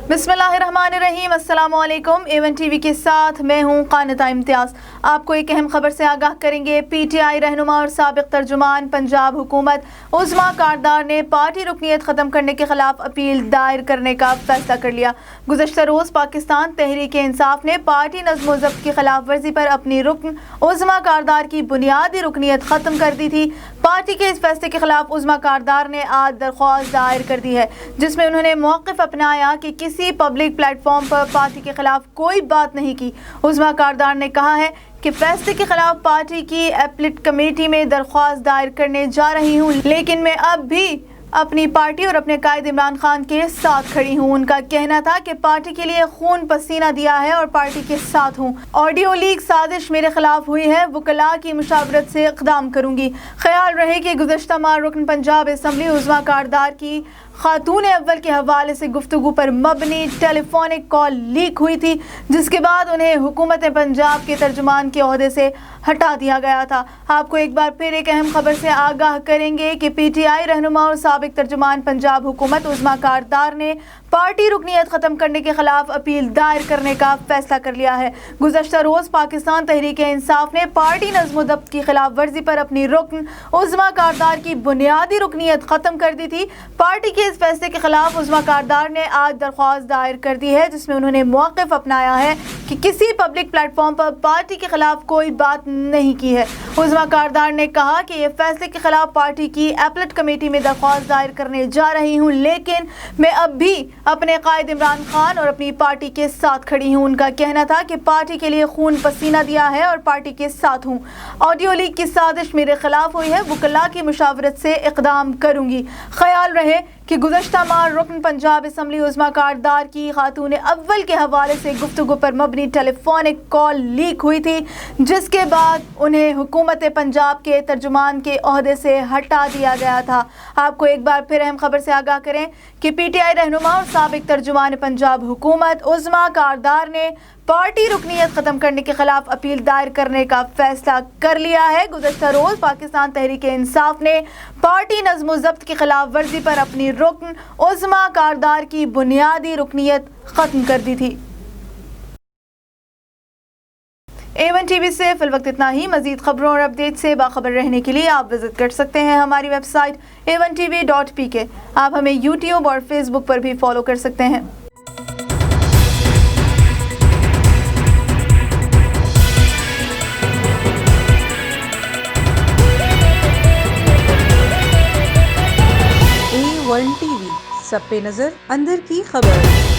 बिस्मिल्लाहिर्रहमानिर्रहीम। अस्सलाम वालेकुम। एवन टीवी के साथ मैं हूँ कानिता इम्तियाज़। आपको एक अहम खबर से आगाह करेंगे। PTI रहनुमा और साबिक तर्जुमान पंजाब हुकूमत उज़मा कारदार ने पार्टी रुकनियत ख़त्म करने के खिलाफ अपील दायर करने का फैसला कर लिया। गुज़श्ता रोज़ पाकिस्तान तहरीक इंसाफ ने पार्टी नज़्म व ज़ब्त की खिलाफ वर्जी पर अपनी रुकन उज़मा कारदार की बुनियादी रुकनियत ख़त्म कर दी थी। पार्टी के इस फैसले के खिलाफ उज़मा कारदार ने आज दरख्वास्त दायर कर दी है, जिसमें उन्होंने मौक़िफ़ अपनाया कि किसी पब्लिक प्लेटफॉर्म पर पार्टी के खिलाफ कोई बात नहीं की। उज़मा कारदार ने कहा है कि फैसले के खिलाफ पार्टी की एपलेट कमेटी में दरख्वास्त दायर करने जा रही हूँ, लेकिन मैं अब भी अपनी पार्टी और अपने कायद इमरान खान के साथ खड़ी हूँ। उनका कहना था कि पार्टी के लिए खून पसीना दिया है और पार्टी के साथ हूँ। ऑडियो लीक साजिश मेरे खिलाफ हुई है, वकला की मुशावरत से इक़दाम करूँगी। ख्याल रहे कि गुज़श्ता माह रुकन पंजाब असम्बली उज़मा कारदार की खातून अव्वल के हवाले से गुफ्तगू पर मबनी टेलीफोनिक कॉल लीक हुई थी, जिसके बाद उन्हें हुकूमत पंजाब के तर्जुमान के ओहदे से हटा दिया गया था। आपको एक बार फिर एक अहम खबर से आगाह करेंगे कि PTI रहनुमा और साबिक तर्जुमान पंजाब हुकूमत उज़मा कारदार ने पार्टी रुकनियत ख़त्म करने के खिलाफ अपील दायर करने का फैसला कर लिया है। गुज़श्ता रोज़ पाकिस्तान तहरीक इंसाफ ने पार्टी नज़्म व ज़ब्त की खिलाफ वर्जी पर अपनी रुकन उज़मा कारदार की बुनियादी रुकनियत ख़त्म कर दी थी। पार्टी के इस फैसले के खिलाफ उज़मा कारदार ने आज दरख्वास्त दायर कर दी है, जिसमें उन्होंने मौक़िफ़ अपनाया है कि किसी पब्लिक प्लेटफॉर्म पर पार्टी के खिलाफ कोई बात नहीं की है। उज़मा कारदार ने कहा कि ये फैसले के खिलाफ पार्टी की एपलेट कमेटी में दरख्वास्त दायर करने जा रही हूँ, लेकिन मैं अब भी अपने कायद इमरान खान और अपनी पार्टी के साथ खड़ी हूँ। उनका कहना था कि पार्टी के लिए खून पसीना दिया है और पार्टी के साथ हूँ। ऑडियो लीक की साजिश मेरे खिलाफ हुई है, वकला की मुशावरत से इक़दाम करूँगी। ख्याल रहे कि गुज़श्ता माह रुकन पंजाब असम्बली उज़मा कारदार की खातून अव्वल के हवाले से गुफ्तगू पर मबनी टेलीफोनिक कॉल लीक हुई थी, जिसके बाद उन्हें हुकूमत पंजाब के तर्जुमान के ओहदे से हटा दिया गया था। आपको एक बार फिर अहम खबर से आगाह करें कि PTI रहनुमा और साबिक तर्जुमान पंजाब हुकूमत उज़मा कारदार ने पार्टी रुकनियत ख़त्म करने के खिलाफ अपील दायर करने का फैसला कर लिया है। गुज़श्ता रोज़ पाकिस्तान तहरीक इंसाफ ने पार्टी नज़्म व ज़ब्त की खिलाफ वर्जी पर अपनी रुकन उज़मा कारदार की बुनियादी रुकनियत ख़त्म कर दी थी। A1 TV से फिल वक्त इतना ही। मज़ीद खबरों और अपडेट से बाखबर रहने के लिए आप विजिट कर सकते हैं हमारी वेबसाइट a1tv.pk। आप हमें YouTube और Facebook पर भी फॉलो कर सकते हैं। A1 TV, सब पे नजर, अंदर की खबर।